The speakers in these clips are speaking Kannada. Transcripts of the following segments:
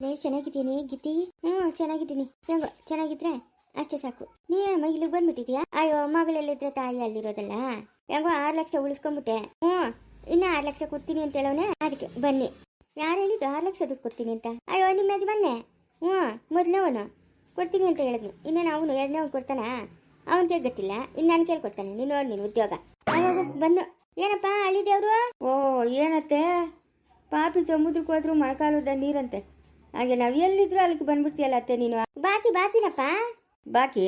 ಲೇ ಚೆನ್ನಾಗಿದ್ದೀನಿ ಗಿಟ್ಟಿ. ಚೆನ್ನಾಗಿದ್ದೀನಿ. ಹೆಂಗೋ ಚೆನ್ನಾಗಿದ್ರೆ ಅಷ್ಟೇ ಸಾಕು. ನೀ ಇಲ್ಲಿಗೆ ಬಂದ್ಬಿಟ್ಟಿದ್ಯಾ? ಅಯ್ಯೋ ಮಗಳೆಲ್ಲಿದ್ರೆ ತಾಯಿ ಅಲ್ಲಿರೋದಲ್ಲ. ಹೆಂಗೋ 6 ಲಕ್ಷ ಉಳಿಸ್ಕೊಂಡ್ಬಿಟ್ಟೆ. ಇನ್ನ 6 ಲಕ್ಷ ಕೊಡ್ತೀನಿ ಅಂತ ಹೇಳೋನೆ. ಅದಕ್ಕೆ ಬನ್ನಿ. ಯಾರು ಹೇಳಿದ್ದು 6 ಲಕ್ಷ ದುಡ್ಡು ಕೊಡ್ತೀನಿ ಅಂತ? ಅಯ್ಯೋ ನಿಮ್ಮ ಯಜಮಾನೆ ಮೊದಲವನು ಕೊಡ್ತೀನಿ ಅಂತ ಹೇಳಿದ್ನು. ಇನ್ನೇನು ಅವನು ಎರಡನೇವನು ಕೊಡ್ತಾನ? ಅವನಿಗೆ ಗೊತ್ತಿಲ್ಲ. ಇನ್ನು ನಾನು ಕೇಳ್ಕೊಡ್ತಾನೆ. ನೀನು ನೋಡಿ ನೀನು ಉದ್ಯೋಗ ಅವಾಗ ಬಂದು. ಏನಪ್ಪ ಅಳಿದೇವ್ರು? ಓ ಏನತ್ತೆ ಪಾಪಿ ಸಮುದ್ರಕ್ಕೆ ಹೋದ್ರು ಮೊಳಕಾಲದ ನೀರಂತೆ. ಹಾಗೆ ನಾವು ಎಲ್ಲಿದ್ರು ಅಲ್ಲಿಗೆ ಬಂದ್ಬಿಡ್ತೀಯಲ್ಲ ಅತ್ತೆ ನೀನು. ಬಾಕಿನಪ್ಪ. ಬಾಕಿ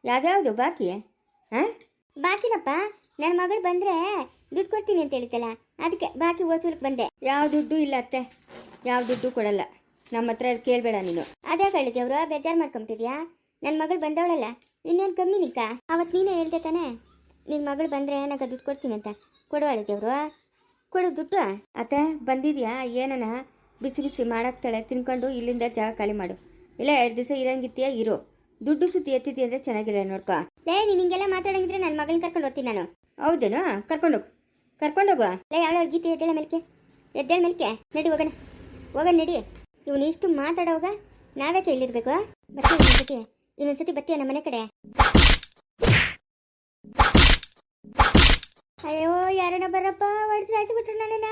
ಯಾವ್ದ್ಯಾವುದು ಬಾಕಿ? ಬಾಕಿನಪ್ಪ. ನನ್ನ ಮಗಳು ಬಂದ್ರೆ ದುಡ್ಡು ಕೊಡ್ತೀನಿ ಅಂತ ಹೇಳಿತಲ್ಲ, ಅದಕ್ಕೆ ಬಾಕಿ ವಸೂಲಕ್ಕೆ ಬಂದೆ. ಯಾವ ದುಡ್ಡು ಇಲ್ಲ ಅತ್ತೆ, ಯಾವ ದುಡ್ಡು ಕೊಡಲ್ಲ. ನಮ್ಮ ಹತ್ರ ಕೇಳಬೇಡ ನೀನು. ಅದೇ ಕಳಿದೇವ್ರು ಬೇಜಾರು ಮಾಡ್ಕೊಂಬಿಟ್ಟಿದ್ಯಾ? ನನ್ನ ಮಗಳು ಬಂದವಳಲ್ಲ, ಇನ್ನೇನು ಕಮ್ಮಿ ನಿಕ್ಕ. ಅವತ್ತು ನೀನೇ ಹೇಳ್ದೆ ತಾನೆ ನಿನ್ನ ಮಗಳು ಬಂದರೆ ನನಗೆ ದುಡ್ಡು ಕೊಡ್ತೀನಿ ಅಂತ. ಕೊಡುವಳಿದೇವ್ರು ಕೊಡು ದುಡ್ಡು. ಅತ್ತೆ ಬಂದಿದ್ಯಾ? ಏನನ ಬಿಸಿ ಬಿಸಿ ಮಾಡಾಕ್ತಾಳೆ, ತಿನ್ಕೊಂಡು ಇಲ್ಲಿಂದ ಜಾಗ ಖಾಲಿ ಮಾಡು. ಇಲ್ಲ 2 ದಿವಸ ಇರಂಗಿತ್ತೀಯ ಇರು. ದುಡ್ಡು ಸುತ್ತಿ ಎತ್ತಿತಿ ಅಂದರೆ ಚೆನ್ನಾಗಿಲ್ಲ ನೋಡ್ಕೊ. ನೀನು ಹಿಂಗೆಲ್ಲ ಮಾತಾಡಂಗಿದ್ರೆ ನನ್ನ ಮಗಳನ್ನ ಕರ್ಕೊಂಡು ಹೋಗ್ತೀನಿ ನಾನು. ಹೌದೇನು? ಕರ್ಕೊಂಡೋಗು. ಅವಳ ಗೀತೆ ಎದ್ದೇಳ ಮೇಲ್ಕೆ ನಡಿ ಹೋಗೋಣ ನಡಿ. ಇವನು ಇಷ್ಟು ಮಾತಾಡೋವಾಗ ನಾವ್ಯಾಕೆ ಇಲ್ಲಿರ್ಬೇಕು? ಬರ್ತೀವಿ ಇನ್ನೊಂದ್ಸತಿ ಬರ್ತೀಯ ನಮ್ಮ ಮನೆ ಕಡೆ. ಅಯ್ಯೋ ಯಾರನ್ನ ಬರಪ್ಪ ಹೊಡೆದು ಸಾಯಿಸ್ಬಿಟ್ರು ನನ್ನನ್ನ.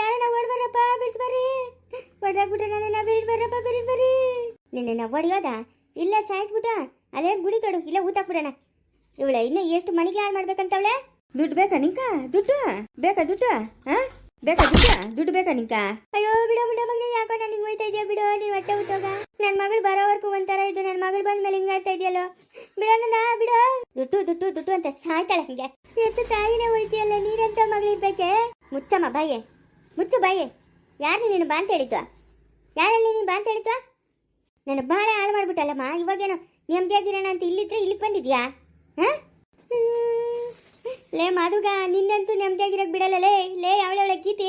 ಯಾರನ್ನ ಓಡ್ಬರಪ್ಪ ಬಿಡಿಸ್ಬರ್ರಿ. ಹೊಡೆದಾಗ್ಬಿಟ್ರೆ ನನ್ನನ್ನ ಬರ್ರಿ. ನಿನ್ನ ಹೊಡೆಯೋದ ಇಲ್ಲ ಸಾಯಿಸ್ಬಿಟ್ಟ ಅದೇ ಗುಡಿ ತೊಡು ಇಲ್ಲ ಊತಾಕ್ಬಿಡೋಣ. ಇವಳ ಇನ್ನು ಎಷ್ಟು ಮನೆಗೆ ಹಾಳು ಮಾಡ್ಬೇಕಂತವಳೆ. ದುಡ್ಡು ಬೇಕಾ ನಿಂಕ? ದುಡ್ಡು ಬೇಕಾ? ದುಡ್ಡು ಬೇಕಾ ನಿಂಕ? ಅಯ್ಯೋ ಬಿಡೋ ಮಗನೇ, ಯಾಕೋ ನನಗೆ ಹೋಯ್ತಾ ಇದೆಯಾ? ಬಿಡೋ ನೀವು ಹೊಟ್ಟೆ ಹುಟ್ಟೋಗ. ನನ್ನ ಮಗಳು ಬರೋವರೆಗೂ ಒಂಥರ ಇದು. ನನ್ನ ಮಗಳು ಬಂದ್ಮೇಲೆ ಹಿಂಗೆ ಆಡ್ತಾ ಇದೆಯಲ್ಲೋ. ಬಿಡೋ. ದುಡ್ಡು ಅಂತ ಸಾಯ್ತಾಳೆ ಹಿಂಗೆ. ಎತ್ತು ತಾಯಿನೇ ಹೋಯ್ತಿಯಲ್ಲ, ನೀರೆಂತ ಮಗಳು ಇರ್ಬೇಕೆ? ಮುಚ್ಚಮ್ಮ ಬಾಯೆ, ಮುಚ್ಚು ಬಾಯೆ. ಯಾರು ನೀನು ಬಾ ಅಂತ ಹೇಳಿದ್ವ? ಯಾರಲ್ಲಿ ನೀನು ಬಾ ಅಂತ ಹೇಳಿದ್ವ? ನನ್ನ ಭಾಳ ಹಾಳು ಮಾಡ್ಬಿಟ್ಟಲ್ಲಮ್ಮ. ಇವಾಗೇನೋ ನೆಮ್ಮದಿಯಾಗಿರೋಣ ಅಂತ ಇಲ್ಲಿದ್ರೆ ಇಲ್ಲಿಗೆ ಬಂದಿದ್ಯಾ? ಲೇ ಮಾದುಗ, ನಿನ್ನಂತೂ ನೆಮ್ಮದಿಯಾಗಿರಕ್ಕೆ ಬಿಡಲ್ಲ. ಲೇ ಅವಳೆ ಗೀತೆ,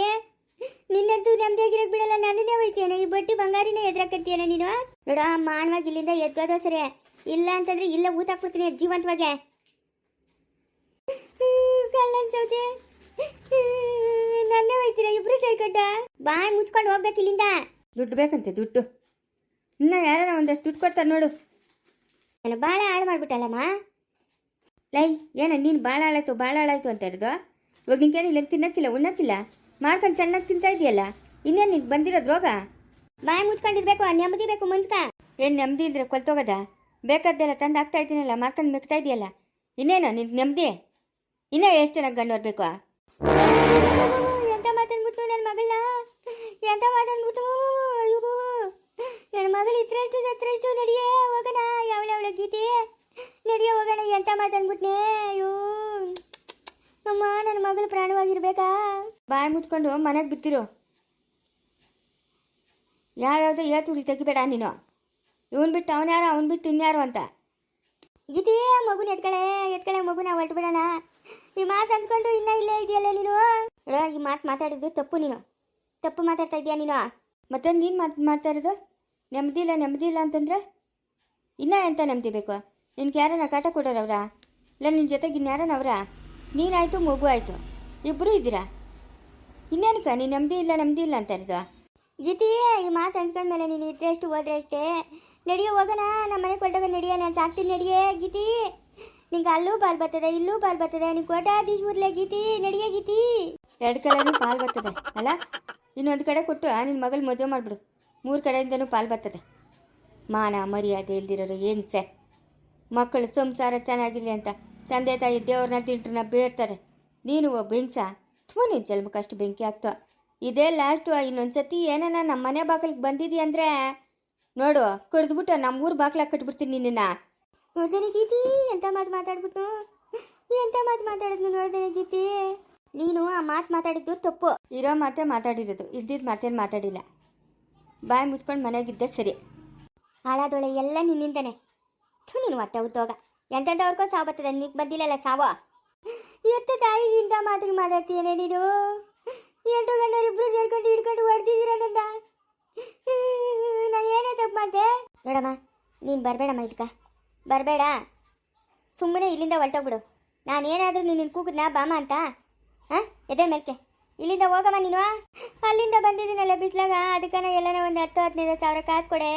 ನಿನ್ನಂತೂ ನೆಮ್ಮದಿಯಾಗಿರಕ್ಕೆ ಬಿಡಲ್ಲ. ನನ್ನನ್ನೇ ಹೋಯ್ತೇನೆ ಈ ಬಟ್ಟಿ ಬಂಗಾರಿನೇ ಎದುರಾಕತ್ತೀಯನ ನೀನು. ನೋಡ ಮಾನವಾಗಿ ಇಲ್ಲಿಂದ ಎದ್ದೋದ ಸರಿ. ಇಲ್ಲ ಅಂತಂದ್ರೆ ಇಲ್ಲ ಊತಾಕ್ಬಿಡ್ತೀನಿ ಜೀವಂತವಾಗೆ. ಕಳ್ಳನ್ ಸೌದೆ ನನ್ನೇ ಹೋಯ್ತೀರ ಇಬ್ರು ಸೇರ್ಕೊಂಡ. ಬಾಯ್ ಮುಚ್ಕೊಂಡು ಹೋಗ್ಬೇಕು ಇಲ್ಲಿಂದ. ದುಡ್ಡು ಬೇಕಂತೆ ದುಡ್ಡು. ಇನ್ನ ಯಾರ ಒಂದಷ್ಟು ದುಡ್ಡು ಕೊಡ್ತಾರೆ ನೋಡು. ನಾನು ಭಾಳ ಹಾಳು ಮಾಡ್ಬಿಟ್ಟಲ್ಲಮ್ಮ. ಲೈ ಏನ ನೀನು ಭಾಳ ಹಾಳಾಯ್ತು ಅಂತ ಇರೋದು? ಇವಾಗ ನಿಂಗೇನಿಲ್ಲ, ತಿನ್ನಕ್ಕಿಲ್ಲ ಉಣ್ಣಕ್ಕಿಲ್ಲ, ಮಾಡ್ಕೊಂಡು ಚೆನ್ನಾಗಿ ತಿಂತಾ ಇದೆಯಲ್ಲ. ಇನ್ನೇನು ನಿಂಗೆ ಬಂದಿರೋದು ರೋಗ? ಬಾಯ್ ಮುಚ್ಕೊಂಡಿರ್ಬೇಕು, ನೆಮ್ಮದಿ ಬೇಕು ಮನ್ಸ್ಕ. ಏನು ನೆಮ್ಮದಿ ಇದ್ರೆ ಕೊಲ್ತೋಗದ? ಬೇಕಾದ್ದೆಲ್ಲ ತಂದು ಹಾಕ್ತಾ ಇದ್ದೀನಲ್ಲ, ಮಾಡ್ಕೊಂಡು ಮೆಕ್ತಾ ಇದೆಯಲ್ಲ. ಇನ್ನೇನು ನಿನ್ಗೆ ನೆಮ್ಮದಿ? ಇನ್ನೂ ಎಷ್ಟು ಚೆನ್ನಾಗಿ ಗಂಡು ಹೊರಬೇಕು? ಎಂತ ಮಾತನ್ಬಿಟ್ಟು ನನ್ನ ಮಗಳನ್ನ, ಎಂತ ಮಾತನ್ಬಿಟ್ಟು. ನನ್ನ ಮಗಳು ಇದ್ರಷ್ಟು ಸತ್ರಷ್ಟು. ನಡಿಯೇ ಹೋಗೋಣ. ಯಾವಳ ಗೀತೆ ನಡಿಯೇ ಹೋಗೋಣ. ಎಂತ ಮಾತನ್ಬಿಟ್ನೆ. ಅಯ್ಯೋ ಅಮ್ಮ, ನನ್ನ ಮಗಳು ಪ್ರಾಣವಾಗಿರ್ಬೇಕಾ? ಬಾಯಿ ಮುಚ್ಕೊಂಡು ಮನೆಗೆ ಬಿತ್ತಿರು. ಯಾವ್ಯಾವುದೋ ಏತುಳಿ ತೆಗಿಬೇಡ ನೀನು. ಇವನು ಬಿಟ್ಟು ಅವನ್ಯಾರು, ಅವನು ಬಿಟ್ಟು ಇನ್ಯಾರು ಅಂತ. ಗೀತೆ ಮಗುನ ಎತ್ಕಳೆ ಮಗುನ ಹೊರಟು ಬಿಡೋಣ. ಈ ಮಾತು ಅನ್ಸ್ಕೊಂಡು ಇನ್ನೂ ಇಲ್ಲೇ ಇದೆಯಲ್ಲ ನೀನು. ಈ ಮಾತು ಮಾತಾಡಿದ್ದು ತಪ್ಪು. ನೀನು ತಪ್ಪು ಮಾತಾಡ್ತಾ ಇದೀಯ ನೀನು. ಮತ್ತೆ ನೀನು ಮಾಡ್ತಾ ಇರೋದು ನೆಮ್ಮದಿ ಇಲ್ಲ ಅಂತಂದ್ರೆ ಇನ್ನೂ ಎಂತ ನೆಮ್ಮದಿ ಬೇಕು? ನಿನ್ಗೆ ಯಾರನ್ನ ಕಾಟ ಕೊಡೋರವ್ರ? ಇಲ್ಲ ನಿನ್ನ ಜೊತೆಗೆ ಇನ್ಯಾರನವ್ರ? ನೀನಾಯಿತು, ಮಗು ಆಯಿತು, ಇಬ್ಬರು ಇದ್ದೀರಾ. ಇನ್ನೇನಕ್ಕ ನೀನು ನೆಮ್ಮದಿ ಇಲ್ಲ ಅಂತ ಇರೋದು? ಗೀತಿ ಈ ಮಾತು ಅನ್ಸ್ಕೊಂಡ್ಮೇಲೆ ನೀನು ಇದ್ರೆ ಎಷ್ಟು ಹೋದ್ರೆ ಅಷ್ಟೇ. ನಡಿಯೋ ಹೋಗೋಣ. ನಮ್ಮ ಮನೆಗೆ ಕೊಟ್ಟಾಗ ನಡಿಯ, ನಾನು ಸಾಕ್ತೀನಿ ನಡಿಯೇ ಗೀತಿ. ನಿಂಗೆ ಅಲ್ಲೂ ಪಾಲ್ ಬರ್ತದೆ, ಇಲ್ಲೂ ಪಾಲ್ ಬರ್ತದೆ. ನಿಂಗೆ ಕೋಟಾಧೀಶ್ವರ್ಲೆ ಗೀತಿ. ನಡಿಯೇ ಗೀತಿ. 2 ಕಡೆನೂ ಪಾಲ್ ಬರ್ತದೆ ಅಲ್ಲ? ಇನ್ನೊಂದು ಕಡೆ ಕೊಟ್ಟು ನಿನ್ನ ಮಗಳು ಮದುವೆ ಮಾಡಿಬಿಡು. 3 ಕಡೆಯಿಂದನೂ ಪಾಲ್ ಬರ್ತದೆ. ಮಾನ ಮರ್ಯಾದೆ ಇಲ್ದಿರೋರು ಹೆಂಗ್ಸೆ ಮಕ್ಕಳು ಸಂಸಾರ ಚೆನ್ನಾಗಿರಲಿ ಅಂತ ತಂದೆ ತಾಯಿ ದೇವ್ರನ್ನ ತಿಂಟ್ರನ್ನ ಬೇಡ್ತಾರೆ. ನೀನು ಒಬ್ಬ ಹೆಂಗ್ಸ. ನೀನು ಜನ್ಮಕ್ಕಷ್ಟು ಬೆಂಕಿ ಆಗ್ತೋ. ಇದೇ ಲಾಸ್ಟು. ಇನ್ನೊಂದ್ಸತಿ ಏನನ ನಮ್ಮ ಮನೆ ಬಾಗಿಲಿಗೆ ಬಂದಿದ್ದೀಯ ಅಂದರೆ ನೋಡು, ಕಡ್ದುಬಿಟ್ಟು ನಮ್ಮ ಊರು ಬಾಗಿಲಾಗ ಕಟ್ಬಿಡ್ತೀನಿ ನಿನ್ನ. ನೋಡ್ದೇನೆ ಗೀತಿ ಎಂತ ಮಾತು ಮಾತಾಡ್ಬಿಟ್ಟು. ಎಂತ ಮಾತು ಮಾತಾಡಿದ್ನು ನೋಡ್ದೇನೆ ಗೀತಿ. ನೀನು ಆ ಮಾತು ಮಾತಾಡಿದ್ದು ತಪ್ಪು. ಇರೋ ಮಾತೇ ಮಾತಾಡಿರೋದು, ಇಲ್ದಿದ್ದು ಮಾತೇನು ಮಾತಾಡಿಲ್ಲ. ಬಾಯಿ ಮುಚ್ಕೊಂಡು ಮನೆಯಾಗಿದ್ದೆ ಸರಿ. ಹಾಳಾದೊಳೆ ಎಲ್ಲ ನಿನ್ನಿಂದನೆ. ನೀನು ಹೊಟ್ಟೆ ಉತ್ತೋಗ. ಎಂತೆಂಥವ್ರಿಗೋ ಸಾವು ಬರ್ತದೆ, ನಿನಗೆ ಬಂದಿಲ್ಲಲ್ಲ ಸಾವು. ಎತ್ತ ತಾಯಿಗಿಂತ ಮಾತಿಗೆ ಮಾತಾಡ್ತೀಯನೇ ನೀನು. 8 ಗಂಟೆಯರಿಬ್ರು ಸೇರ್ಕೊಂಡು ಹಿಡ್ಕೊಂಡು ಹೊಡ್ತಿದ್ದೀರ ನನ್ನ. ನಾನು ಏನೇ ತಪ್ಪು ಮಾಡಿದೆ? ನೋಡಮ್ಮ, ನೀನು ಬರಬೇಡಮ್ಮ, ಇಲ್ಕ ಬರಬೇಡ. ಸುಮ್ಮನೆ ಇಲ್ಲಿಂದ ಹೊರಟೋಗ್ಬಿಡು. ನಾನೇನಾದರೂ ನೀನು ಕೂಗಿದ್ನಾ ಬಾಮ ಅಂತ? ಎದೆ ಮೇಲ್ಕೆ ಇಲ್ಲಿಂದ ಹೋಗಮ್ಮ ನೀನು. ಅಲ್ಲಿಂದ ಬಂದಿದ್ದೀನಲ್ಲ ಬಿಸ್ಲಾಗ, ಅದಕ್ಕನ ಎಲ್ಲನ ಒಂದು 10,000-15,000 ಕಾಸು ಕೊಡೆ,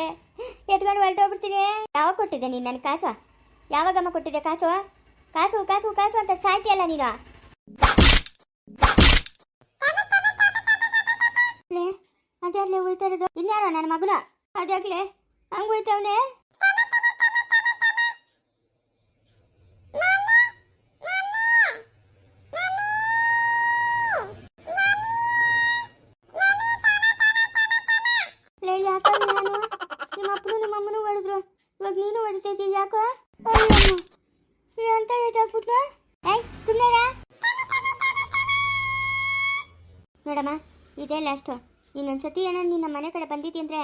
ಎತ್ಕೊಂಡು ಹೊರಟೋಗ್ಬಿಡ್ತೀನಿ. ಯಾವಾಗ ಕೊಟ್ಟಿದ್ದೆ ನೀನು ನನ್ನ ಕಾಸು? ಯಾವಾಗಮ್ಮ ಕೊಟ್ಟಿದ್ದೆ ಕಾಸು? ಕಾಸು ಕಾಸು ಕಾಸು ಅಂತ ಸಾಯ್ತಿಯಲ್ಲ ನೀನು. ಅದಾಗ್ಲೇ ಹೋಯ್ತಾ ಇರೋದು ಇನ್ಯಾರೋ ನನ್ನ ಮಗನ, ಅದಾಗ್ಲೇ ಹಂಗೆ ಹೋಯ್ತವನೆ. ಯಾಕೋ ನಾನು ನಿಮ್ಮ ಅಪ್ಪನು ನಿಮ್ಮ ಅಮ್ಮನೂ ಹೊಡೆದ್ರು, ಇವಾಗ ನೀನು ಹೊಡಿತೈತಿ ಯಾಕೋ? ಅಂತ ಏಟಾಕ್ಬಿಟ್ನ? ಸುಮ್ಮನೆ ನೋಡಮ್ಮ, ಇದೇ ಲಾಸ್ಟು. ಇನ್ನೊಂದ್ಸತಿ ಏನೋ ನಿನ್ನ ಮನೆ ಕಡೆ ಬಂದಿದ್ದಿ ಅಂದರೆ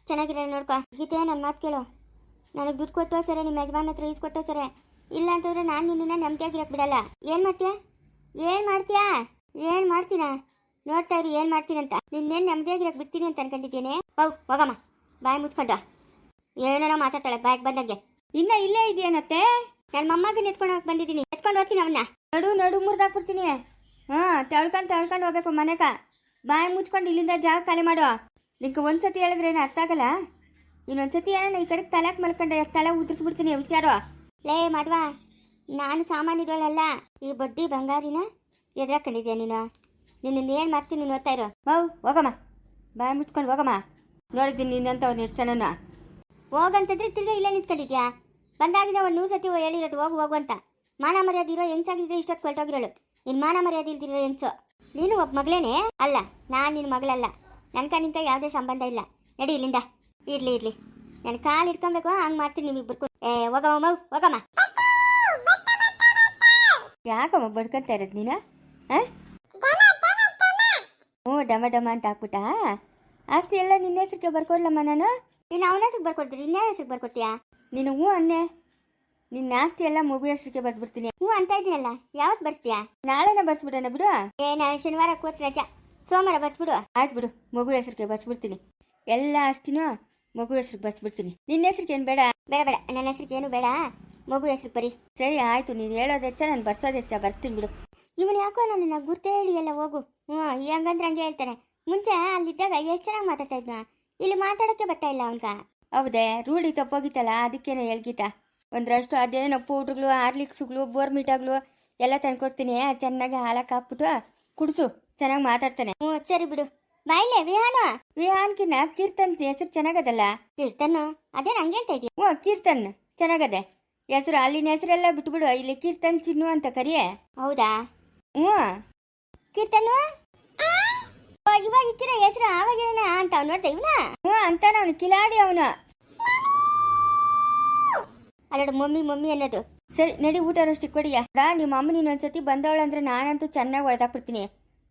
ಚೆನ್ನಾಗಿರೋ ನೋಡ್ಕೊ. ಗೀತೆ ನನ್ನ ಮಾತು ಕೇಳು. ನನಗೆ ದುಡ್ಡು ಕೊಟ್ಟೋ ಸರಿ, ನಿಮ್ಮ ಯಜಮಾನ ಹತ್ರ ಈಸ್ಕೊಟ್ಟೋ ಸರಿ, ಇಲ್ಲ ಅಂತಂದ್ರೆ ನಾನು ನಿನ್ನ ನೆಮ್ಮದಿಯಾಗಿರಕ್ಕೆ ಬಿಡಲ್ಲ. ಏನು ಮಾಡ್ತೀಯಾ? ಏನು ಮಾಡ್ತೀಯಾ? ಏನು ಮಾಡ್ತೀನ ನೋಡ್ತಾ ಇರಿ, ಏನು ಮಾಡ್ತೀನಂತ. ನಿನ್ನೇನು ನೆಮ್ಮದಿಯಾಗಿರಕ್ಕೆ ಬಿಡ್ತೀನಿ ಅಂತ ಅನ್ಕೊಂಡಿದ್ದೀನಿ. ಹೋಗಮ್ಮ, ಬಾಯಿ ಮುಚ್ಕೊಂಡು ಏನೇನೋ ಮಾತಾಡ್ತಾಳೆ ಬಾಯಿಗೆ ಬಂದಂಗೆ. ಇನ್ನ ಇಲ್ಲೇ ಇದೆಯೇನತ್ತೆ? ನನ್ನ ಮೊಮ್ಮಗನ ಎತ್ಕೊಂಡು ಹೋಗಕ್ಕೆ ಬಂದಿದ್ದೀನಿ, ಎತ್ಕೊಂಡು ಹೋಗ್ತೀನಿ ಅವನ್ನ. ನಡು ಮುರಿದಾಕ್ಬಿಡ್ತೀನಿ. ತಳ್ಕೊಂಡು ಹೋಗ್ಬೇಕು ಮನೆಗ. ಬಾಯಿ ಮುಚ್ಕೊಂಡು ಇಲ್ಲಿಂದ ಜಾಗ ಖಾಲಿ ಮಾಡು. ನಿಂಗೆ ಒಂದ್ಸತಿ ಹೇಳಿದ್ರೆ ಏನು ಅರ್ಥ ಆಗಲ್ಲ. ಇನ್ನೊಂದ್ಸತಿ ಏನೋ ಈ ಕಡೆಗೆ ತಲೆಗೆ ಮಲ್ಕೊಂಡೆ ತಲೆ ಉದುರಿಸ್ಬಿಡ್ತೀನಿ, ಹುಷಾರು. ಲೇ ಮದ್ವ, ನಾನು ಸಾಮಾನ್ಯದವಳಲ್ಲ, ಈ ಬಡ್ಡಿ ಬಂಗಾರಿನ ಎದುರಾಕೊಂಡಿದ್ಯಾ ನೀನು? ನಿನ್ನ ಏನು ಮಾಡ್ತೀನಿ ನೋಡ್ತಾ ಇರೋ. ಹೋಗಮ್ಮ, ಬಾಯಿ ಮುಚ್ಕೊಂಡು ಹೋಗಮ್ಮ. ನೋಡಿದ್ದೀನಿ ನಿನ್ನಂತವ್ರು ಎಷ್ಟು ಜನನ. ಹೋಗಂತಂದ್ರೆ ತಿರ್ಗಾ ಇಲ್ಲೇ ನಿಂತ್ಕೊಂಡಿದ್ಯಾ? ಬಂದಾಗಿನ ಒಂದು 100 ಸತಿ ಹೇಳಿರೋದು ಹೋಗು ಅಂತ. ಮಾನ ಮರ್ಯಾದೆ ಇರೋ ಹೆಂಗ್ಸಾಗಿದ್ರೆ ಇಷ್ಟೊತ್ತು ಕೊಟ್ಟೋಗಿರೋಳು. ನಿನ್ನ ಮಾನ ಮರ್ಯಾದೆ ಇಲ್ದಿರೋ ಹೆಂಗ್ಸು. ನೀನು ಒಬ್ಬ ಮಗಳೇನೆ ಅಲ್ಲ, ನಾನು ನಿನ್ನ ಮಗಳಲ್ಲ. ನನ್ಕ ನಿಂಕ ಯಾವುದೇ ಸಂಬಂಧ ಇಲ್ಲ. ನಡಿ ಇಲ್ಲಿಂದ. ಇರ್ಲಿ ನನ್ನ ಕಾಲು ಇಟ್ಕೊಬೇಕು, ಹಂಗೆ ಮಾಡ್ತೀನಿ ನಿಮ್ಮಿಬ್ಬರು. ಹೋಗಮ್ಮ ಹೋಗಮ್ಮ. ಯಾಕಮ್ಮ ಬಡ್ಕೊಂತ ಇರೋದು ನೀನು? ಡಮ ಅಂತ ಹಾಕ್ಬಿಟ್ಟ. ಆಸ್ತಿ ಎಲ್ಲ ನಿನ್ನ ಹೆಸ್ರಿಗೆ ಬರ್ಕೊಡ್ಲಮ್ಮ ನಾನು. ನೀನು ಅವನ ಹೆಸ್ರಿಗೆ ಬರ್ಕೊಡ್ತೀರಿ, ಇನ್ಯಾರ ಹೆಸ್ರಿಗೆ ಬರ್ಕೊಡ್ತೀಯಾ? ನೀನು ಅನ್ನೆ. ನಿನ್ನ ಆಸ್ತಿ ಎಲ್ಲ ಮಗು ಹೆಸ್ರಿಗೆ ಬರ್ಬಿಡ್ತೀನಿ. ಅಂತ ಇದ್ದೀನಲ್ಲ, ಯಾವತ್ತು ಬರ್ತೀಯಾ? ನಾಳೆನ ಬರ್ಸ್ಬಿಡೋಣ ಬಿಡು. ನಾಳೆ ಶನಿವಾರ ಕೊಟ್ಟು ರಜಾ, ಸೋಮವಾರ ಬರ್ಸ್ಬಿಡು. ಆಯ್ತು ಬಿಡು, ಮಗು ಹೆಸ್ರಿಗೆ ಬರ್ಸ್ಬಿಡ್ತೀನಿ. ಎಲ್ಲ ಆಸ್ತಿನೂ ಮಗು ಹೆಸ್ರಿಗೆ ಬರ್ಸ್ಬಿಡ್ತೀನಿ. ನಿನ್ನ ಹೆಸ್ರಿಗೆ ಏನು ಬೇಡ? ಬೇಡ ನನ್ನ ಹೆಸ್ರಿಗೆ ಏನು ಬೇಡ, ಮಗು ಹೆಸ್ರಿಗೆ ಬರೀ. ಸರಿ ಆಯ್ತು, ನೀನು ಹೇಳೋದು ಹೆಚ್ಚ, ನಾನು ಬರ್ಸೋದು ಹೆಚ್ಚ, ಬರ್ತೀನಿ ಬಿಡು. ಇವನು ಯಾಕೋ ನನ್ನ ಗುರ್ತೆ ಹೇಳಿ ಎಲ್ಲ ಹೋಗು. ಹಂಗಂದ್ರೆ ಹಂಗೆ ಹೇಳ್ತಾನೆ. ಮುಂಚೆ ಅಲ್ಲಿದ್ದಾಗ ಎಷ್ಟು ಚೆನ್ನಾಗಿ ಮಾತಾಡ್ತಾ ಇದ್ನ, ಇಲ್ಲಿ ಮಾತಾಡೋಕ್ಕೆ ಬರ್ತಾ ಇಲ್ಲ ಅವನ್ಗ. ಹೌದೇ, ರೂಢಿ ತಪ್ಪೋಗಿತ್ತಲ್ಲ, ಅದಕ್ಕೇನೋ ಹೇಳ್ಗೀತ. ಒಂದರಷ್ಟು ಅದೇನೋ ಪೌಡ್ರುಗಳು, ಹಾರ್ಲಿಕ್ಸ್ಗಳು, ಬೋರ್ಮಿಟಾಗ್ಲು ಎಲ್ಲ ತಂದ್ಕೊಡ್ತೀನಿ. ಚೆನ್ನಾಗಿ ಹಾಲಕ್ಕೆ ಹಾಕ್ಬಿಟ್ಟು ಕುಡಿಸು, ಚೆನ್ನಾಗಿ ಮಾತಾಡ್ತಾನೆ. ಸರಿ ಬಿಡು. ಬಾಯ್ಲೆ ವಿಹಾನ್ಕಿನ್ನ ಕೀರ್ತನ್ ಹೆಸರು ಚೆನ್ನಾಗದಲ್ಲ. ಕೀರ್ತನ್ ಅದೇ ನಂಗೆ ಹೇಳ್ತಾ ಇದೀಯ? ಕೀರ್ತನ್ ಚೆನ್ನಾಗದೆ ಹೆಸರು. ಅಲ್ಲಿನ ಹೆಸರೆಲ್ಲ ಬಿಟ್ಬಿಡು, ಇಲ್ಲಿ ಕೀರ್ತನ್ ಚಿನ್ನು ಅಂತ ಕರಿಯೆ. ಹೌದಾ? ಕೀರ್ತನು ಇವಾಗ ಇಚ್ಚಿರೋ ಹೆಸರು ಆವಾಗೇನ ಅಂತ ಅವ್ನು ನೋಡ್ತಾ ಇವನ. ಅಂತಾನ ಅವನು ಕಿಲಾಡಿ ಅವನು. ಅಲ್ಲೋಡು ಮಮ್ಮಿ ಅನ್ನೋದು. ಸರಿ ನಡಿ, ಊಟ ಅಷ್ಟಿಗೆ ಕೊಡಿಯ. ನಿಮ್ಮ ಅಮ್ಮ ಇನ್ನೊಂದ್ಸತಿ ಬಂದವಳಂದ್ರೆ ನಾನಂತೂ ಚೆನ್ನಾಗಿ ಹೊಡೆದಾಕ್ಬಿಡ್ತೀನಿ.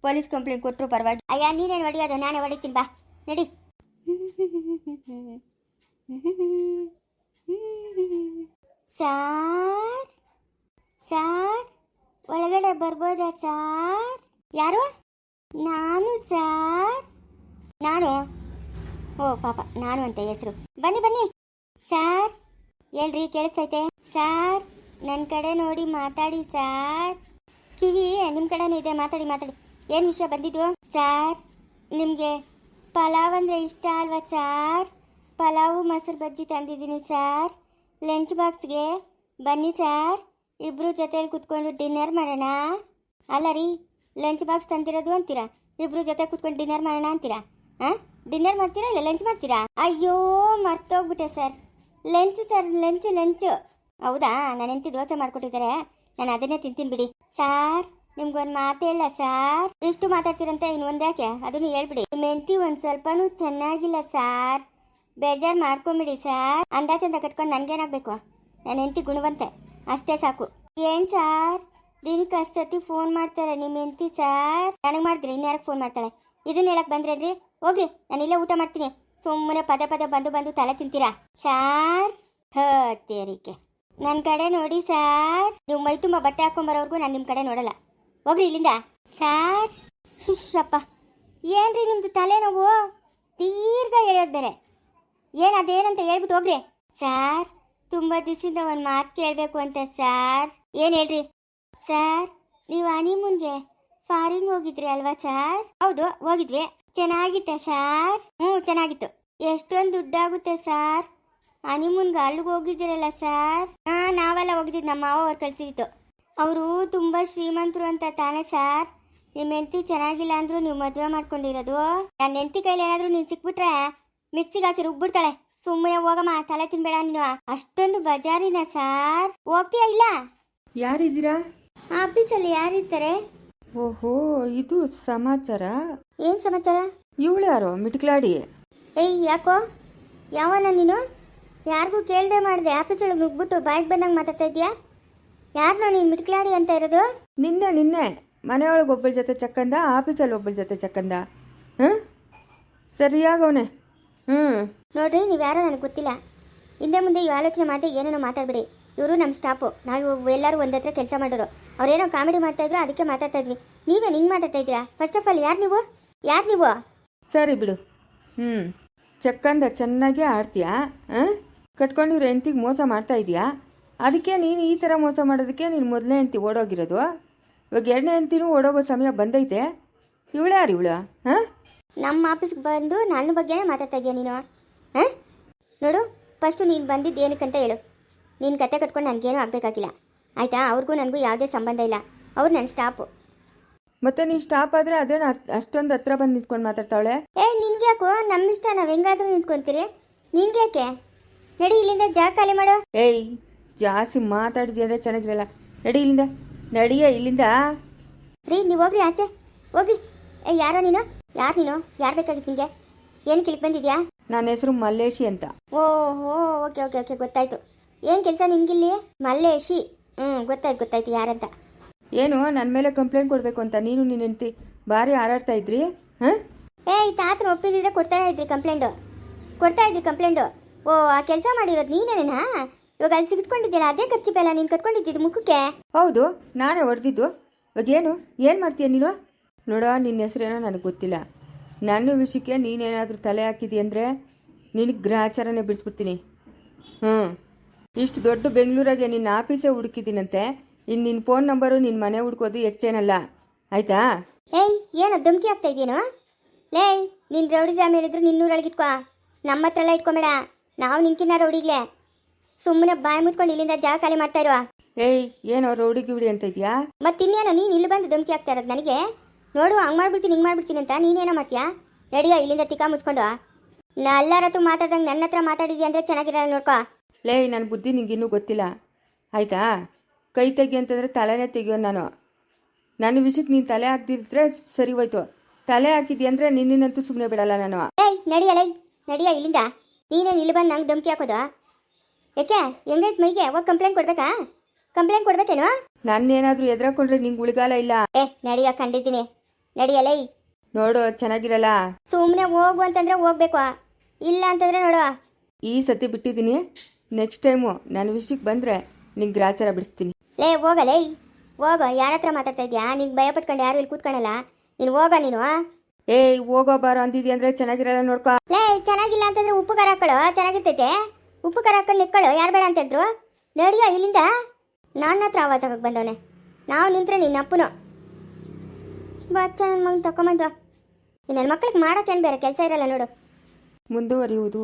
ಪೊಲೀಸ್ ಕಂಪ್ಲೇಂಟ್ ಕೊಟ್ಟರು ಪರವಾಗಿ. ಅಯ್ಯ ನೀನೇನು ಹೊಡಿಯೋದು, ನಾನೇ ಹೊಡಿತೀನಿ ಬಾ ನಡಿ. ಸಾರ್ ಒಳಗಡೆ ಬರ್ಬೋದಾ ಸಾರ್? ಯಾರು? ನಾನು ಸಾರ್. ನಾನು? ಓ ಪಾಪ, ನಾನು ಅಂತ ಹೆಸರು. ಬನ್ನಿ ಸಾರ್. ಹೇಳ್ರಿ, ಕೇಳಿಸ್ತೈತೆ ಸಾರ್? ನನ್ನ ಕಡೆ ನೋಡಿ ಮಾತಾಡಿ ಸಾರ್. ಕಿವಿ ನಿಮ್ಮ ಕಡೆನೇ ಇದೆ, ಮಾತಾಡಿ. ಏನು ವಿಷಯ ಬಂದಿದ್ದು ಸಾರ್? ನಿಮಗೆ ಪಲಾವ್ ಅಂದರೆ ಇಷ್ಟ ಅಲ್ವಾ ಸಾರ್? ಪಲಾವು ಮೊಸರು ಬಜ್ಜಿ ತಂದಿದ್ದೀನಿ ಸಾರ್, ಲಂಚ್ ಬಾಕ್ಸ್ಗೆ ಬನ್ನಿ ಸಾರ್. ಇಬ್ಬರು ಜೊತೆಲಿ ಕುತ್ಕೊಂಡು ಡಿನ್ನರ್ ಮಾಡೋಣ. ಅಲ್ಲ ರೀ, ಲಂಚ್ ಬಾಕ್ಸ್ ತಂದಿರೋದು ಅಂತೀರಾ, ಇಬ್ಬರು ಜೊತೆ ಕುತ್ಕೊಂಡು ಡಿನ್ನರ್ ಮಾಡೋಣ ಅಂತೀರಾ? ಡಿನ್ನರ್ ಮಾಡ್ತೀರಾ ಇಲ್ಲ ಲಂಚ್ ಮಾಡ್ತೀರಾ? ಅಯ್ಯೋ ಮರ್ತೋಗ್ಬಿಟ್ಟೆ ಸರ್. Lunch sir, lunch. ಹೌದಾ? ನನ್ನ ಹೆಂಡತಿ ದೋಸೆ ಮಾಡಿಕೊಟ್ಟಿದ್ದಾರೆ, ನಾನು ಅದನ್ನೇ ತಿಂತೀನಿ ಬಿಡಿ ಸಾರ್. ನಿಮ್ಗೊಂದು ಮಾತೇ ಇಲ್ಲ ಸಾರ್. ಇಷ್ಟು ಮಾತಾಡ್ತೀರಂತೆ, ಇನ್ನು ಒಂದ್ಯಾಕೆ ಅದನ್ನು ಹೇಳ್ಬಿಡಿ. ನಿಮ್ಮ ಹೆಂಡತಿ ಒಂದು ಸ್ವಲ್ಪನೂ ಚೆನ್ನಾಗಿಲ್ಲ ಸಾರ್, ಬೇಜಾರು ಮಾಡ್ಕೊಂಬಿಡಿ ಸಾರ್. ಅಂದಾಜಂದ ಕಟ್ಕೊಂಡು ನನಗೇನಾಗಬೇಕು? ನನ್ನ ಹೆಂಡತಿ ಗುಣವಂತೆ, ಅಷ್ಟೇ ಸಾಕು. ಏನು ಸಾರ್ ದಿನಕ್ಕೆ ಅಷ್ಟು ಸತಿ ಫೋನ್ ಮಾಡ್ತಾರೆ ನಿಮ್ಮ ಹೆಂಡತಿ ಸಾರ್? ನನಗೆ ಮಾಡಿದ್ರಿ ಇನ್ಯಾರಿಗೆ ಫೋನ್ ಮಾಡ್ತಾಳೆ? ಇದನ್ನ ಹೇಳಕ್ಕೆ ಬಂದ್ರೇನ್ರಿ? ಹೋಗ್ರಿ, ನಾನಿಲ್ಲ ಊಟ ಮಾಡ್ತೀನಿ. ಸುಮ್ಮನೆ ಪದೇ ಬಂದು ತಲೆ ತಿಂತೀರಾ ಸಾರ್? ತೇರಿಕೆ ನನ್ನ ಕಡೆ ನೋಡಿ ಸಾರ್. ನೀವು ಮೈ ತುಂಬ ಬಟ್ಟೆ ಹಾಕೊಂಬರೋರ್ಗು ನಾನು ನಿಮ್ಮ ಕಡೆ ನೋಡಲ್ಲ. ಹೋಗ್ರಿ ಇಲ್ಲಿಂದ ಸಾರ್. ಶಿಶಪ್ಪ, ಏನ್ರಿ ನಿಮ್ದು ತಲೆನೋವು? ತೀರ್ಘ ಎಳೆಯೋದು ಬೇರೆ. ಅದೇನಂತ ಹೇಳ್ಬಿಟ್ಟು ಹೋಗ್ರಿ ಸಾರ್. ತುಂಬ ದಿವಸದಿಂದ ಒಂದು ಮಾತು ಕೇಳಬೇಕು ಅಂತ ಸಾರ್. ಏನು ಹೇಳ್ರಿ ಸಾರ್? ನೀವು ಹನಿಮೂನ್ಗೆ ಫಾರಿನ್ ಹೋಗಿದ್ರಿ ಅಲ್ವಾ ಸರ್? ಹೌದು ಹೋಗಿದ್ವಿ. ಚೆನ್ನಾಗಿತ್ತ ಸರ್? ಚೆನ್ನಾಗಿತ್ತು. ಎಷ್ಟೊಂದು ದುಡ್ಡಾಗುತ್ತೆ ಸರ್? ಹನಿಮೂನ್ಗೆ ಅಲ್ಲಿಗೆ ಹೋಗಿದ್ದೀರಲ್ಲ ಸರ್? ನಾವೆಲ್ಲ ಹೋಗಿದ್ದು, ನಮ್ಮ ಮಾವ ಅವ್ರು ಕಳ್ಸಿದ್ದು. ಅವರು ತುಂಬ ಶ್ರೀಮಂತರು ಅಂತ ತಾನೇ ಸರ್? ನಿಮ್ಮ ಹೆಂಡತಿ ಚೆನ್ನಾಗಿಲ್ಲ ಅಂದ್ರು ನೀವು ಮದುವೆ ಮಾಡ್ಕೊಂಡಿರೋದು? ನನ್ನ ಹೆಂಡತಿ ಕೈಲಿ ಏನಾದರೂ ನೀನು ಸಿಕ್ಬಿಟ್ರೆ ಮಿಕ್ಸಿಗೆ ಹಾಕಿ ರುಬ್ಬಿಡ್ತಾಳೆ. ಸುಮ್ಮನೆ ಹೋಗಮ್ಮ, ತಲೆ ತಿನ್ಬೇಡ ನೀನು. ಅಷ್ಟೊಂದು ಬಜಾರಿನ ಸರ್? ಹೋಗ್ತೀಯಾ ಇಲ್ಲ? ಯಾರಿದ್ದೀರಾ? ಆಫೀಸಲ್ಲಿ ಯಾರಿರ್ತಾರೆ? ಓಹೋ, ಇದು ಸಮಾಚಾರ. ಏನು ಸಮಾಚಾರ? ಇವಳು ಯಾರು ಮಿಟ್ಕಲಾಡಿ? ಏಯ್ ಯಾಕೋ, ಯಾವನ ನೀನು? ಯಾರಿಗೂ ಕೇಳ್ದೆ ಮಾಡಿದೆ ಆಫೀಸೊಳಗೆ ನುಗ್ಬಿಟ್ಟು ಬಾಯಿಗೆ ಬಂದಂಗೆ ಮಾತಾಡ್ತಾ ಇದೆಯಾ? ಯಾರನ್ನ ನೀನು ಮಿಟ್ಕಲಾಡಿ ಅಂತ ಇರೋದು? ನಿನ್ನೆ ಮನೆಯೊಳಗೆ ಒಬ್ಬಳ ಜೊತೆ ಚಕ್ಕಂದ, ಆಫೀಸಲ್ಲಿ ಒಬ್ಬಳ ಜೊತೆ ಚಕ್ಕಂದ. ಸರಿಯಾಗವನೆ. ನೋಡ್ರಿ, ನೀವು ಯಾರೋ ನನಗೆ ಗೊತ್ತಿಲ್ಲ. ಹಿಂದೆ ಮುಂದೆ ಈ ಆಲೋಚನೆ ಮಾಡಿ ಏನೇನೋ ಮಾತಾಡ್ಬಿಡಿ. ಇವರು ನಮ್ಮ ಸ್ಟಾಫು, ನಾವು ಎಲ್ಲರೂ ಒಂದು ಹತ್ರ ಕೆಲಸ ಮಾಡೋರು. ಅವ್ರೇನೋ ಕಾಮಿಡಿ ಮಾಡ್ತಾಯಿದ್ರು, ಅದಕ್ಕೆ ಮಾತಾಡ್ತಾ ಇದ್ವಿ. ನೀವೇ ಹಿಂಗೆ ಮಾತಾಡ್ತಾ ಇದ್ದೀರಾ? ಫಸ್ಟ್ ಆಫ್ ಆಲ್ ಯಾರು ನೀವು? ಸರಿ ಬಿಡು. ಚಕ್ಕಂದ ಚೆನ್ನಾಗೇ ಆಡ್ತೀಯಾ? ಕಟ್ಕೊಂಡಿರೋ ಹೆಂಡ್ತಿಗೆ ಮೋಸ ಮಾಡ್ತಾ ಇದೀಯಾ? ಅದಕ್ಕೆ ನೀನು ಈ ಥರ ಮೋಸ ಮಾಡೋದಕ್ಕೆ ನೀನು ಮೊದಲನೇ ಹೆಂಡ್ತಿ ಓಡೋಗಿರೋದು. ಇವಾಗ ಎರಡನೇ ಹೆಂಡ್ತಿನೂ ಓಡೋಗೋ ಸಮಯ ಬಂದೈತೆ. ಇವಳು ಯಾರು ಇವಳು? ನಮ್ಮ ಆಫೀಸ್ಗೆ ಬಂದು ನನ್ನ ಬಗ್ಗೆನೇ ಮಾತಾಡ್ತಾ ಇದೆಯಾ ನೀನು? ನೋಡು, ಫಸ್ಟು ನೀನು ಬಂದಿದ್ದು ಏನಕ್ಕಂತ ಹೇಳು. ನೀನು ಕತೆ ಕಟ್ಕೊಂಡು ನನಗೇನೂ ಆಗಬೇಕಾಗಿಲ್ಲ, ಆಯಿತಾ? ಅವ್ರಿಗೂ ನನಗೂ ಯಾವುದೇ ಸಂಬಂಧ ಇಲ್ಲ. ಅವ್ರು ನನ್ನ ಸ್ಟಾಫು. ಮತ್ತೆ ನೀನು ಸ್ಟಾಪ್ ಆದರೆ ಅದೇನು ಅಷ್ಟೊಂದು ಹತ್ರ ಬಂದು ನಿಂತ್ಕೊಂಡು ಮಾತಾಡ್ತಾವಳೆ? ನಿನ್ಗೆ ಯಾಕೋ? ನಮ್ಮ ಇಷ್ಟ, ನಾವು ಹೆಂಗಾದ್ರೂ ನಿಂತ್ಕೊಂತೀರಿ. ನಿನ್ಗೆ ಯಾಕೆ? ನಡಿ ಇಲ್ಲಿಂದ, ಜಾಗ ಖಾಲಿ ಮಾಡು. ಜಾಸ್ತಿ ಮಾತಾಡಿದ್ಯ ಅಂದರೆ ಚೆನ್ನಾಗಿರಲ್ಲ. ನಡಿ ಇಲ್ಲಿಂದ, ನಡಿಯ ಇಲ್ಲಿಂದ. ರೀ, ನೀವು ಹೋಗ್ರಿ ಆಚೆ, ಹೋಗ್ರಿ. ಯಾರೋ ನೀನು? ಯಾರು ಬೇಕಾಗಿತ್ತು ನಿಮಗೆ? ಏನು ಕಿಲಿಕ್ ಬಂದಿದ್ಯಾ? ನನ್ನ ಹೆಸರು ಮಲ್ಲೇಶಿ ಅಂತ. ಓಹೋ, ಓಕೆ ಗೊತ್ತಾಯ್ತು. ಏನು ಕೆಲಸ ನಿನ್ಗಿಲ್ಲಿ? ಮಲ್ಲೇಶಿ. ಗೊತ್ತಾಯ್ತು ಯಾರಂತ. ಏನು ನನ್ನ ಮೇಲೆ ಕಂಪ್ಲೇಂಟ್ ಕೊಡಬೇಕು ಅಂತ ನೀನು ನಿನ್ನ ಹೆಂಡ್ತಿ ಭಾರಿ ಹಾರಾಡ್ತಾ ಇದ್ರಿ? ಈ ತಾತನ ಒಪ್ಪಿದ್ರೆ ಕೊಡ್ತಾ ಇದ್ರಿ ಕಂಪ್ಲೇಂಟು. ಓ, ಆ ಕೆಲಸ ಮಾಡಿರೋದು ನೀನೇನಾ? ಇವಾಗ ಅಲ್ಲಿ ಸಿಗಿಸ್ಕೊಂಡಿದ್ಯಲ್ಲ, ಅದೇ ಖರ್ಚು ಬೇಲ ನೀನು ಕಟ್ಕೊಂಡಿದ್ದು ಮುಖಕ್ಕೆ? ಹೌದು, ನಾನೇ ಹೊಡೆದಿದ್ದು. ಇವಾಗೇನು ಮಾಡ್ತೀಯ ನೀನು? ನೋಡೋ, ನಿನ್ನ ಹೆಸರೇನೋ ನನಗೆ ಗೊತ್ತಿಲ್ಲ. ನನ್ನ ವಿಷಯಕ್ಕೆ ನೀನೇನಾದರೂ ತಲೆ ಹಾಕಿದಿ ಅಂದರೆ ನಿನಗೆ ಗ್ರಹಚಾರನೇ ಬಿಡಿಸ್ಬಿಡ್ತೀನಿ. ಇಷ್ಟು ದೊಡ್ಡ ಬೆಂಗಳೂರಾಗೆ ನಿನ್ನ ಆಫೀಸೇ ಹುಡುಕಿದ್ದೀನಂತೆ. ಇನ್ನು ನಿನ್ನ ಫೋನ್ ನಂಬರು ನಿನ್ನ ಮನೆ ಹುಡ್ಕೋದು ಹೆಚ್ಚೇನಲ್ಲ, ಆಯ್ತಾ? ಏನೋ ಧಮಕಿ ಆಗ್ತಾ ಇದೆಯೇನೋ? ನಿನ್ನ ರೌಡಿ ಜಾಮೇನಿದ್ರು ನಿನ್ನೂರೊಳಗಿಟ್ಕೋ, ನಮ್ಮ ಹತ್ರ ಎಲ್ಲ ಇಟ್ಕೊಂಬೇಡ. ನಾವು ನಿನ್ಕಿನ್ನ ರೌಡಿಗ್ಲೆ. ಸುಮ್ಮನೆ ಬಾಯಿ ಮುಚ್ಕೊಂಡು ಇಲ್ಲಿಂದ ಜಾಗ ಖಾಲಿ ಮಾಡ್ತಾ ಇರುವ. ಏನೋ ರೌಡಿ ಗಿವಿಡಿ ಅಂತ ಇದೆಯಾ? ಮತ್ತಿನ್ನೇನೋ ನೀನು ಇಲ್ಲಿ ಬಂದು ಧಮಕಿ ಆಗ್ತಾ ಇರೋದು ನನಗೆ? ನೋಡು, ಹಂಗೆ ಮಾಡ್ಬಿಡ್ತೀನಿ ಹಿಂಗೆ ಮಾಡ್ಬಿಡ್ತೀನಿ ಅಂತ ನೀನೇನೋ ಮಾಡ್ತೀಯಾ? ನಡಿಯೋ ಇಲ್ಲಿಂದ ತಿಕ್ಕ ಮುಚ್ಕೊಂಡು. ಎಲ್ಲರ ಹತ್ರ ಮಾತಾಡ್ದಂಗೆ ನನ್ನ ಹತ್ರ ಮಾತಾಡಿದ್ಯಾ ಅಂದರೆ ಚೆನ್ನಾಗಿರಲ್ಲ, ನೋಡ್ಕೋ. ನನ್ನ ಬುದ್ಧಿ ನಿಂಗಿನ್ನೂ ಗೊತ್ತಿಲ್ಲ, ಆಯಿತಾ? ಕೈ ತೆಗಿ ಅಂತಂದರೆ ತಲೆನೇ ತೆಗಿಯೋ ನಾನು. ನನ್ನ ವಿಷಯಕ್ಕೆ ನೀನು ತಲೆ ಹಾಕ್ದಿದ್ರೆ ಸರಿ ಹೋಯ್ತು. ತಲೆ ಹಾಕಿದ್ಯ ಅಂದರೆ ನಿನ್ನಂತೂ ಸುಮ್ಮನೆ ಬಿಡಲ್ಲ ನಾನು. ನಡಿಯ ಇಲ್ಲಿಂದ. ನೀನೇನು ಇಲ್ಲಿ ಬಂದು ನಂಗೆ ಧಮಕಿ ಹಾಕೋದು? ಯಾಕೆ, ಹೆಂಗೈತೆ ಮೈಗೆ? ಹೋಗಿ ಕಂಪ್ಲೇಂಟ್ ಕೊಡ್ಬೇಕೇನು? ನಾನೇನಾದರೂ ಎದುರಾಕೊಂಡ್ರೆ ನಿಂಗೆ ಉಳಿಗಾಲ ಇಲ್ಲ. ನಡಿಯ, ಕಂಡಿದ್ದೀನಿ. ನಡಿಯಲೈ. ನೋಡು, ಚೆನ್ನಾಗಿರಲ್ಲ. ಸುಮ್ಮನೆ ಹೋಗು ಅಂತಂದ್ರೆ ಹೋಗ್ಬೇಕು, ಇಲ್ಲ ಅಂತಂದ್ರೆ ನೋಡು. ಈ ಸತಿ ಬಿಟ್ಟಿದ್ದೀನಿ. ನೆಕ್ಸ್ಟ್ ಟೈಮು ನನ್ನ ವಿಷಯಕ್ಕೆ ಬಂದರೆ ನಿಂಗೆ ಗ್ರಾಚಾರ ಬಿಡಿಸ್ತೀನಿ. ಹೋಗೋ. ಯಾರ ಹತ್ರ ಮಾತಾಡ್ತಾ ಇದೆಯಾ? ನಿಂಗೆ ಭಯ ಪಟ್ಕೊಂಡು ಯಾರು ಇಲ್ಲಿ ಕೂತ್ಕೊಳ್ಳಲ್ಲ. ನೀನು ಹೋಗ. ನೀನು ಹೋಗೋ ಬಾರೋ ಅಂದಿದ್ದಿ ಅಂದರೆ ಚೆನ್ನಾಗಿರಲ್ಲ, ನೋಡ್ಕೊ. ಚೆನ್ನಾಗಿಲ್ಲ ಅಂತಂದ್ರೆ ಉಪ್ಪು ಖಾರ ಹಾಕೊಳ್ಳೋ, ಚೆನ್ನಾಗಿರ್ತೈತೆ. ಉಪ್ಪು ಖಾರ ಹಾಕೊಂಡು ನಿಕ್ಕೊಳ್ಳೋ, ಯಾರು ಬೇಡ ಅಂತ ಹೇಳಿದ್ರು? ನಡಿಯೋ ಇಲ್ಲಿಂದ. ನನ್ನ ಹತ್ರ ಆವಾಜ್ ಆಗಕ್ಕೆ ಬಂದವನೆ. ನಾವು ನಿಂತ್ರೆ ನಿನ್ನ ಅಪ್ಪನು ಬಾಚ ನನ್ನ ಮಗನ ತಕೊಂಬಂದು. ನನ್ನ ಮಕ್ಳಿಗೆ ಮಾಡೋಕ್ಕೇನು ಬೇರೆ ಕೆಲಸ ಇರಲ್ಲ ನೋಡು. ಮುಂದುವರಿಯುವುದು.